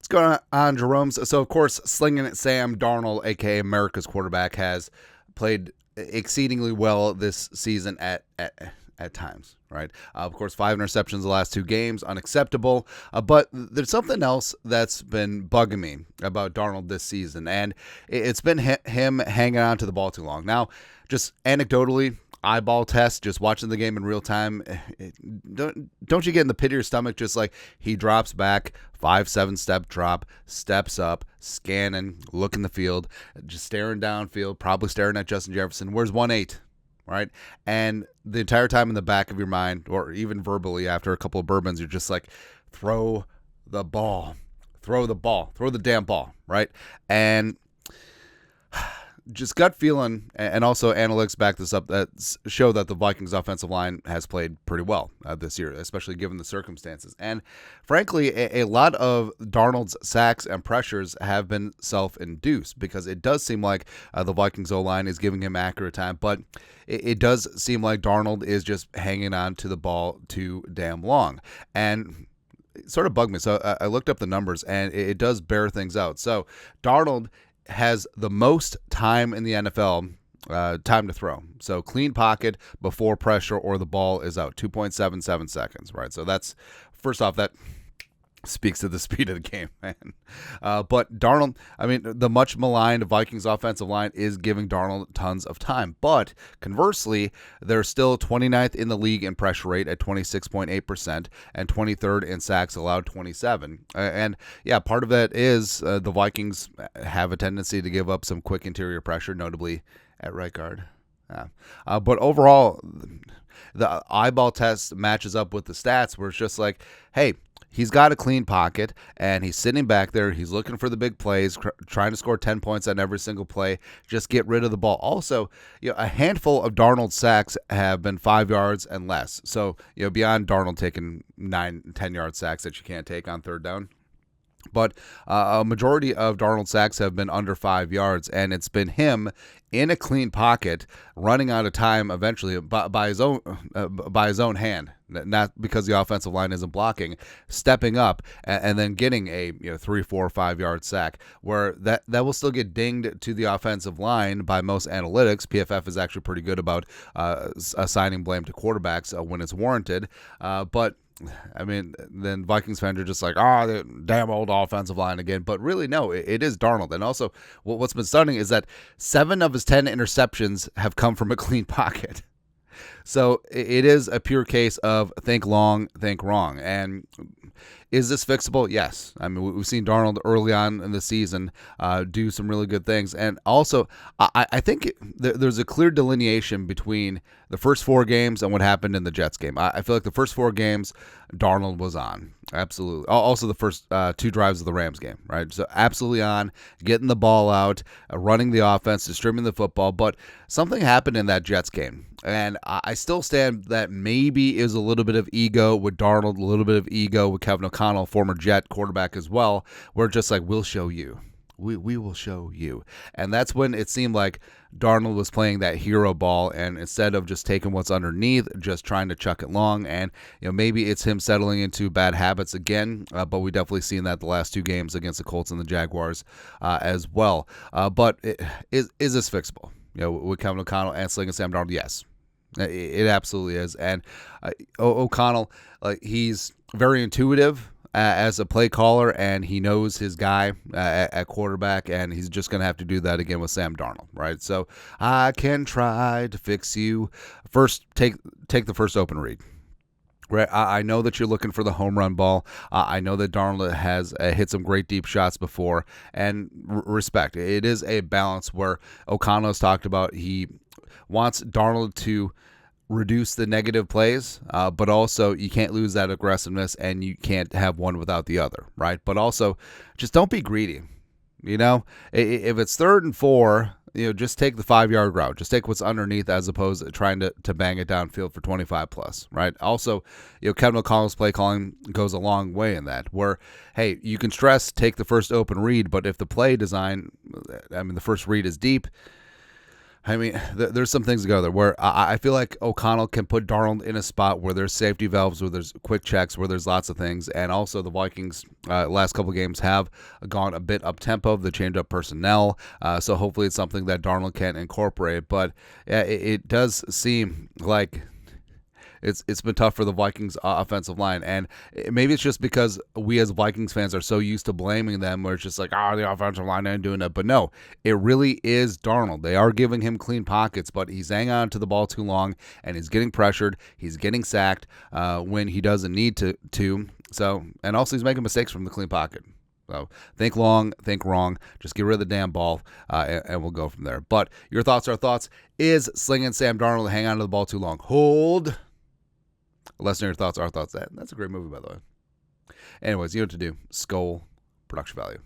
going on, Jerome? So, of course, slinging it Sam Darnold, a.k.a. America's quarterback, has played exceedingly well this season at times, right? Of course, 5 interceptions the last 2 games, unacceptable. But there's something else that's been bugging me about Darnold this season, and it's been him hanging on to the ball too long. Now, just anecdotally, eyeball test, just watching the game in real time, don't you get in the pit of your stomach? Just like he drops back, 5-7 step drop, steps up, scanning, looking the field, just staring downfield, probably staring at Justin Jefferson. Where's 1-8? Right? And the entire time in the back of your mind, or even verbally after a couple of bourbons, you're just like, throw the ball, throw the damn ball, right? And just gut feeling, and also analytics back this up, that show that the Vikings offensive line has played pretty well this year, especially given the circumstances. And frankly, a lot of Darnold's sacks and pressures have been self-induced, because it does seem like the Vikings O-line is giving him accurate time, but it does seem like Darnold is just hanging on to the ball too damn long. And it sort of bugged me. So I looked up the numbers, and it does bear things out. So Darnold has the most time in the NFL, time to throw. So clean pocket before pressure or the ball is out, 2.77 seconds, right? So that's, first off, that speaks to the speed of the game, man. But Darnold, I mean, the much maligned Vikings offensive line is giving Darnold tons of time. But conversely, they're still 29th in the league in pressure rate at 26.8% and 23rd in sacks allowed, 27. And yeah, part of that is the Vikings have a tendency to give up some quick interior pressure, notably at right guard. Yeah. But overall, the eyeball test matches up with the stats, where it's just like, hey, he's got a clean pocket, and he's sitting back there. He's looking for the big plays, trying to score 10 points on every single play. Just get rid of the ball. Also, a handful of Darnold sacks have been 5 yards and less. So, beyond Darnold taking 9-10 yard sacks that you can't take on third down. But a majority of Darnold's sacks have been under 5 yards, and it's been him in a clean pocket, running out of time eventually by his own hand, not because the offensive line isn't blocking, stepping up and then getting a 3, 4, 5 yard sack, where that will still get dinged to the offensive line by most analytics. PFF is actually pretty good about assigning blame to quarterbacks when it's warranted, but I mean, then Vikings fans are just like, the damn old offensive line again. But really, no, it is Darnold. And also, what's been stunning is that 7 of his 10 interceptions have come from a clean pocket. So it is a pure case of think long, think wrong. And is this fixable? Yes. I mean, we've seen Darnold early on in the season do some really good things. And also, I think there's a clear delineation between the first 4 games and what happened in the Jets game. I feel like the first 4 games, Darnold was on. Absolutely. Also, the first 2 drives of the Rams game, right? So absolutely on, getting the ball out, running the offense, distributing the football. But something happened in that Jets game. And I still stand that maybe is a little bit of ego with Darnold, a little bit of ego with Kevin O'Connell, former Jet quarterback as well. We're just like, we'll show you. We will show you. And that's when it seemed like Darnold was playing that hero ball, and instead of just taking what's underneath, just trying to chuck it long. And maybe it's him settling into bad habits again, but we definitely seen that the last 2 games against the Colts and the Jaguars as well. But is this fixable? With Kevin O'Connell and slinging Sam Darnold? Yes. It absolutely is. And O'Connell, he's very intuitive as a play caller, and he knows his guy at quarterback, and he's just going to have to do that again with Sam Darnold, right? So I can try to fix you. First, take the first open read. Right, I know that you're looking for the home run ball. I know that Darnold has hit some great deep shots before, and respect. It is a balance where O'Connell has talked about he wants Darnold to reduce the negative plays, but also you can't lose that aggressiveness, and you can't have one without the other, right? But also, just don't be greedy. If it's 3rd and 4, just take the 5-yard route. Just take what's underneath as opposed to trying to bang it downfield for 25 plus, right? Also, Kevin O'Connell's play calling goes a long way in that, where, hey, you can stress take the first open read, but if the play design, the first read is deep, I mean, there's some things to go there where I feel like O'Connell can put Darnold in a spot where there's safety valves, where there's quick checks, where there's lots of things. And also the Vikings last couple games have gone a bit up-tempo. They changed up personnel. So hopefully it's something that Darnold can incorporate. But yeah, it does seem like it's been tough for the Vikings offensive line, and maybe it's just because we as Vikings fans are so used to blaming them, where it's just like, the offensive line ain't doing that. But no, it really is Darnold. They are giving him clean pockets, but he's hanging on to the ball too long, and he's getting pressured. He's getting sacked when he doesn't need to. So, and also he's making mistakes from the clean pocket. So think long, think wrong. Just get rid of the damn ball, and we'll go from there. But your thoughts are thoughts. Is slinging Sam Darnold hang on to the ball too long? Hold. Less than your thoughts are thoughts. That's a great movie, by the way. Anyways, you know what to do. Skull production value.